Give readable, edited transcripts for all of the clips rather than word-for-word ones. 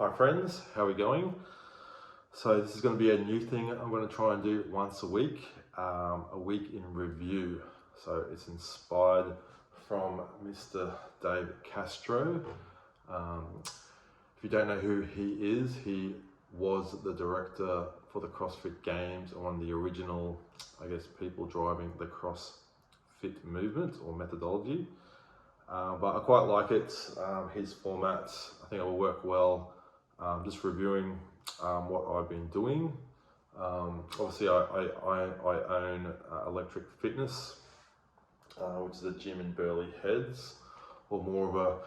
Hi friends, how are we going? So this is going to be a new thing I'm going to try and do once a week in review. So it's inspired from Mr. Dave Castro. If you don't know who he was the director for the CrossFit Games and one of the original, people driving the CrossFit movement or methodology. But I quite like it. His format, I think it will work well. Just reviewing what I've been doing. Obviously, I own Electric Fitness, which is a gym in Burleigh Heads, or more of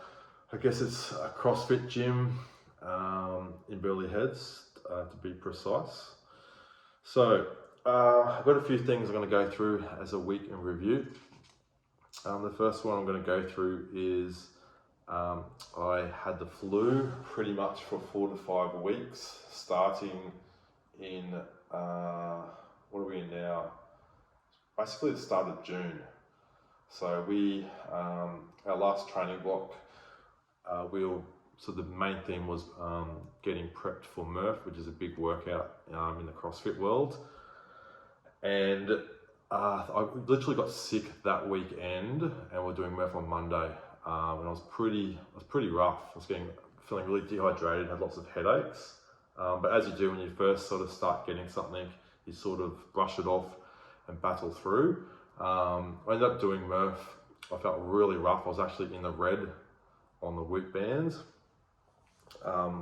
it's a CrossFit gym in Burleigh Heads, to be precise. So I've got a few things I'm going to go through as a week in review. The first one I'm going to go through is I had the flu pretty much for 4 to 5 weeks, starting in, what are we in now? Basically the start of June. So our last training block, so the main thing was getting prepped for Murph, which is a big workout in the CrossFit world. And I literally got sick that weekend, and we're doing Murph on Monday. And I was pretty rough. I was feeling really dehydrated, had lots of headaches. But as you do when you first sort of start getting something, you sort of brush it off and battle through. I ended up doing Murph. I felt really rough. I was actually in the red on the weight bands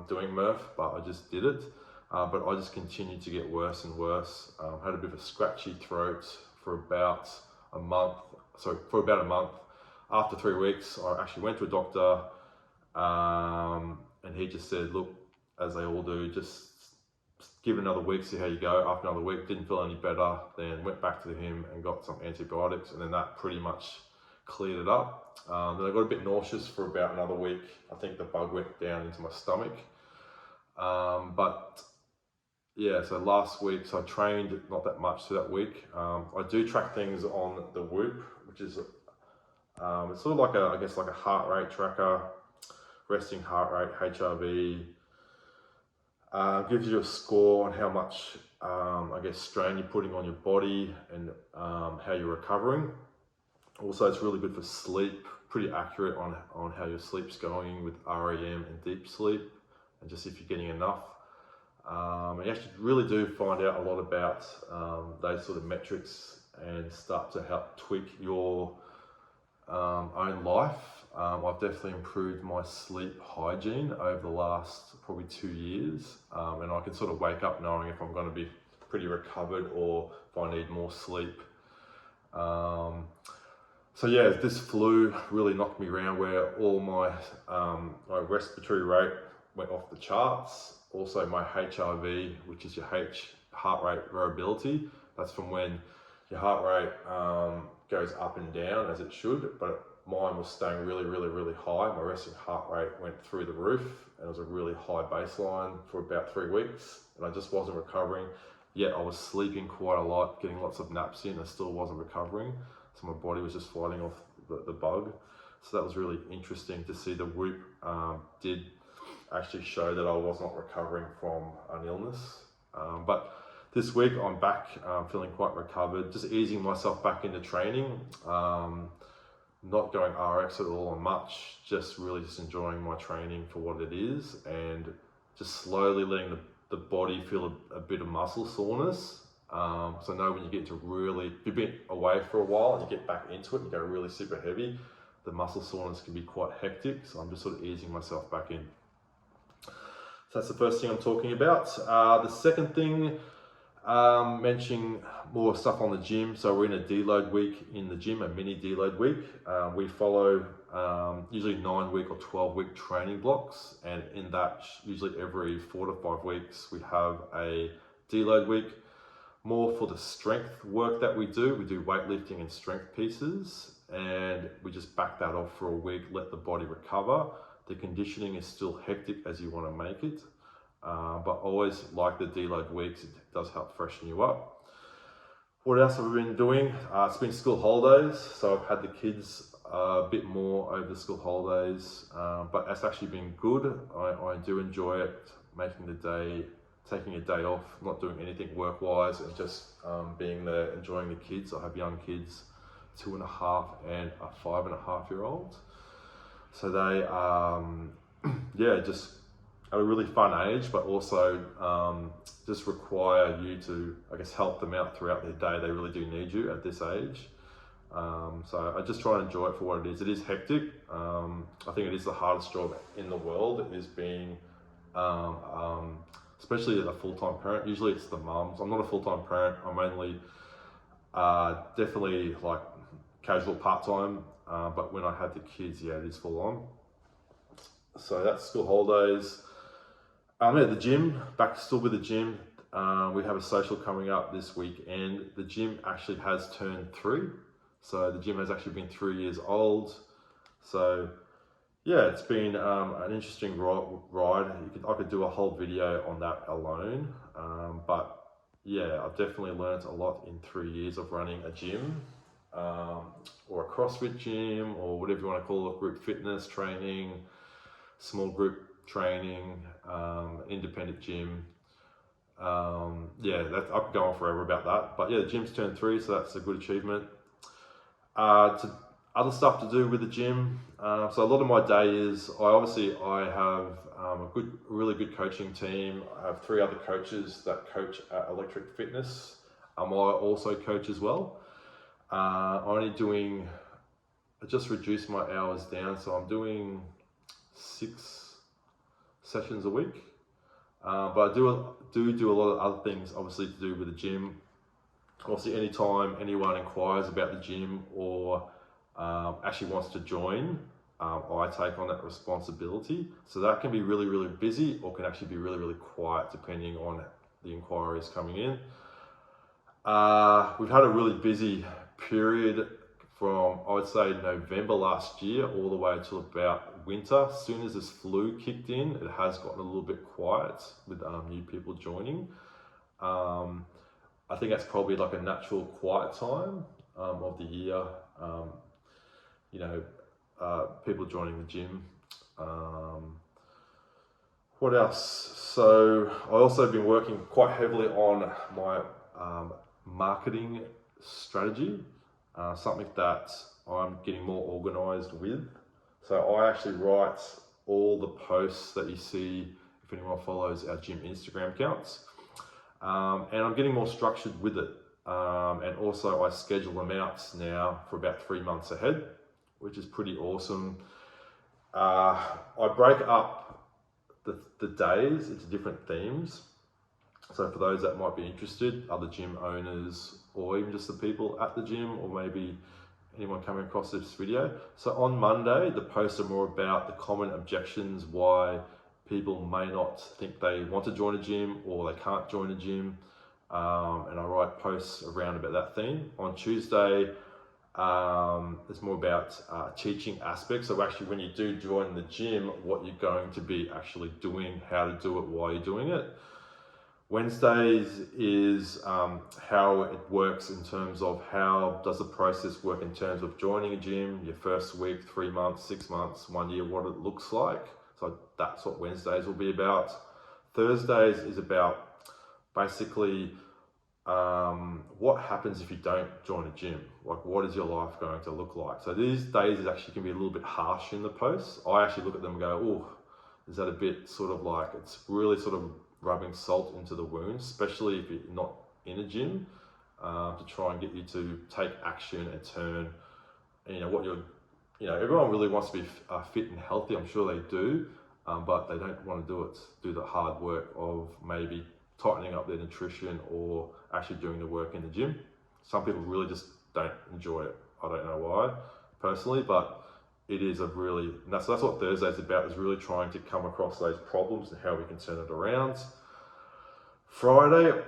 doing Murph, but I just did it. But I just continued to get worse and worse. Had a bit of a scratchy throat for about a month. After 3 weeks, I actually went to a doctor, and he just said, look, as they all do, just give it another week, see how you go. After another week, didn't feel any better, then went back to him and got some antibiotics, and then that pretty much cleared it up. Then I got a bit nauseous for about another week. I think the bug went down into my stomach. So last week, so I trained not that much through that week. I do track things on the Whoop, which is it's sort of like a heart rate tracker, resting heart rate, HRV. Gives you a score on how much strain you're putting on your body and how you're recovering. Also, it's really good for sleep, pretty accurate on how your sleep's going with REM and deep sleep, and just if you're getting enough. You actually really do find out a lot about those sort of metrics and start to help tweak your own life. I've definitely improved my sleep hygiene over the last probably 2 years, and I can sort of wake up knowing if I'm going to be pretty recovered or if I need more sleep. This flu really knocked me around where all my respiratory rate went off the charts. Also my HRV, which is your heart rate variability. That's from when your heart rate goes up and down as it should, but mine was staying really, really, really high. My resting heart rate went through the roof, and it was a really high baseline for about 3 weeks, and I just wasn't recovering. Yet I was sleeping quite a lot, getting lots of naps in, I still wasn't recovering. So my body was just fighting off the bug. So that was really interesting to see. The Whoop did actually show that I was not recovering from an illness. But this week I'm back feeling quite recovered, just easing myself back into training. Not going RX at all on much, just really just enjoying my training for what it is, and just slowly letting the body feel a bit of muscle soreness. So I know when you get to if you've been away for a while and you get back into it, you go really super heavy, the muscle soreness can be quite hectic. So I'm just sort of easing myself back in. So that's the first thing I'm talking about. The second thing, mentioning more stuff on the gym. So we're in a deload week in the gym, a mini deload week. We follow usually 9-week or 12-week training blocks, and in that, usually every 4 to 5 weeks, we have a deload week, more for the strength work that we do. We do weightlifting and strength pieces, and we just back that off for a week, let the body recover. The conditioning is still hectic as you want to make it. But always like the deload weeks, it does help freshen you up. What else have we been doing? It's been school holidays, so I've had the kids a bit more over the school holidays, but it's actually been good. I do enjoy it, taking a day off, not doing anything work-wise, and just being there, enjoying the kids. I have young kids, 2.5 and a 5.5-year-old. So they, just at a really fun age, but also just require you to, I guess, help them out throughout their day. They really do need you at this age. So I just try and enjoy it for what it is. It is hectic. I think it is the hardest job in the world, is being, especially a full-time parent. Usually it's the mums. I'm not a full-time parent. I'm only definitely like casual part-time, but when I had the kids, yeah, it is full on. So that's school holidays. At the gym, still with the gym. We have a social coming up this weekend. The gym actually has turned 3. So the gym has actually been 3 years old. So yeah, it's been an interesting ride. I could do a whole video on that alone. But yeah, I've definitely learned a lot in 3 years of running a gym, or a CrossFit gym, or whatever you want to call it, group fitness training, small group training, independent gym. I could go on forever about that. But yeah, the gym's turned 3, so that's a good achievement. Other stuff to do with the gym. So a lot of my day is, I have a really good coaching team. I have 3 other coaches that coach at Electric Fitness. I also coach as well. I just reduced my hours down, so I'm doing 6 sessions a week. But I do a lot of other things, obviously, to do with the gym. Obviously, anytime anyone inquires about the gym or actually wants to join, I take on that responsibility. So that can be really, really busy, or can actually be really, really quiet, depending on the inquiries coming in. We've had a really busy period from, I would say, November last year all the way till about winter. As soon as this flu kicked in, it has gotten a little bit quiet with new people joining. I think that's probably like a natural quiet time of the year. People joining the gym. What else? So I also been working quite heavily on my marketing strategy, something that I'm getting more organized with. So I actually write all the posts that you see if anyone follows our gym Instagram accounts. And I'm getting more structured with it. And also I schedule them out now for about 3 months ahead, which is pretty awesome. I break up the days into different themes. So for those that might be interested, other gym owners, or even just the people at the gym, or maybe anyone coming across this video. So on Monday, the posts are more about the common objections why people may not think they want to join a gym, or they can't join a gym. And I write posts around about that theme. On Tuesday, it's more about teaching aspects. So actually, when you do join the gym, what you're going to be actually doing, how to do it, why you're doing it. Wednesdays is how it works in terms of how does the process work in terms of joining a gym, your first week, 3 months, 6 months, 1 year, what it looks like. So that's what Wednesdays will be about. Thursdays is about basically what happens if you don't join a gym? Like, what is your life going to look like? So these days it actually can be a little bit harsh in the posts. I actually look at them and go, oh, is that a bit sort of like, it's really sort of rubbing salt into the wound, especially if you're not in a gym, to try and get you to take action and turn, everyone really wants to be fit and healthy. I'm sure they do, but they don't want to do the hard work of maybe tightening up their nutrition or actually doing the work in the gym. Some people really just don't enjoy it. I don't know why personally, but it is that's what Thursday's about, is really trying to come across those problems and how we can turn it around. Friday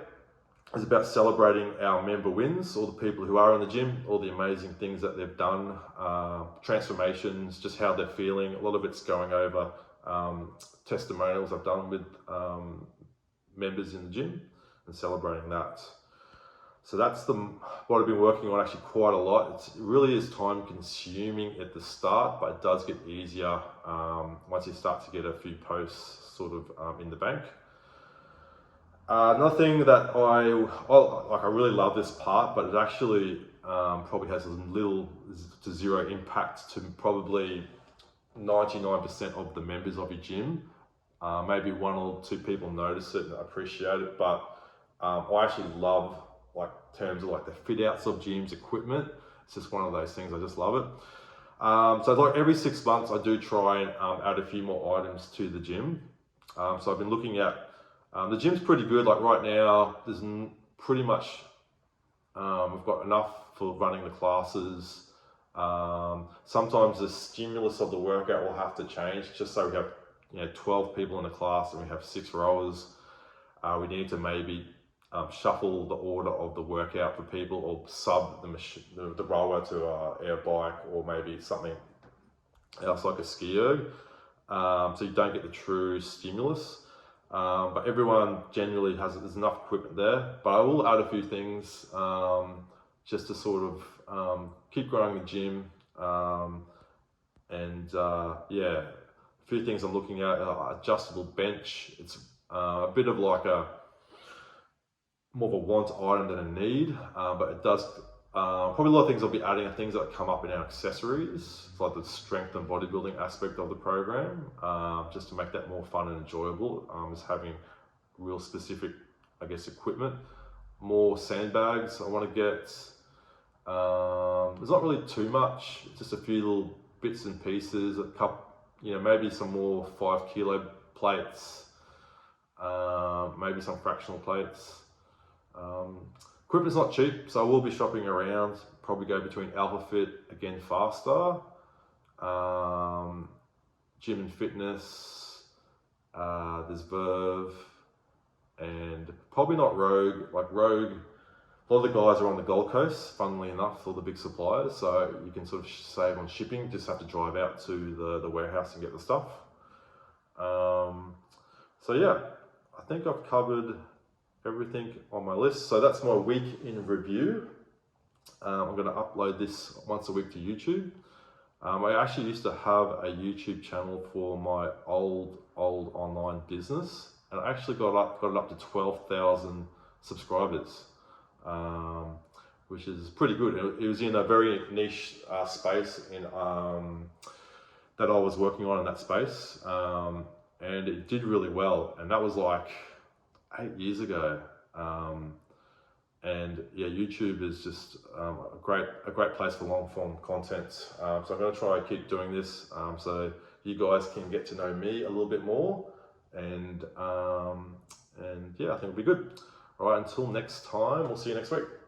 is about celebrating our member wins, all the people who are in the gym, all the amazing things that they've done, transformations, just how they're feeling. A lot of it's going over testimonials I've done with members in the gym and celebrating that. So that's what I've been working on actually quite a lot. It really is time consuming at the start, but it does get easier once you start to get a few posts sort of in the bank. Another thing that I really love this part, but it actually probably has a little to zero impact to probably 99% of the members of your gym. Maybe one or two people notice it and appreciate it, but I actually love like terms of like the fit outs of gyms equipment. It's just one of those things, I just love it. So like every 6 months I do try and add a few more items to the gym. So I've been looking at, the gym's pretty good. Like right now, there's pretty much, we've got enough for running the classes. Sometimes the stimulus of the workout will have to change, just so we have 12 people in a class and we have 6 rowers. We need to maybe shuffle the order of the workout for people, or sub the rower to an air bike, or maybe something else like a ski erg, so you don't get the true stimulus. But everyone generally there's enough equipment there. But I will add a few things just to sort of keep growing the gym. Yeah, a few things I'm looking at: adjustable bench. It's a bit of like more of a want item than a need, but it does. Probably a lot of things I'll be adding are things that come up in our accessories, like the strength and bodybuilding aspect of the program, just to make that more fun and enjoyable. Is having real specific, I guess, equipment. More sandbags I want to get. There's not really too much, just a few little bits and pieces, a couple, maybe some more 5 kilo plates, maybe some fractional plates. Equipment's not cheap, so I will be shopping around, probably go between AlphaFit, again Faster, Gym and Fitness, there's Verve, and probably not Rogue. Like Rogue, a lot of the guys are on the Gold Coast, funnily enough, all the big suppliers, so you can sort of save on shipping, just have to drive out to the warehouse and get the stuff. So yeah, I think I've covered everything on my list. So that's my week in review. I'm going to upload this once a week to YouTube. I actually used to have a YouTube channel for my old online business, and I actually got it up to 12,000 subscribers, which is pretty good. It was in a very niche space that I was working on in that space, and it did really well. And that was like 8 years ago, and yeah, YouTube is just a great place for long form content. So I'm going to try and keep doing this, so you guys can get to know me a little bit more, and yeah, I think it'll be good. All right, until next time, we'll see you next week.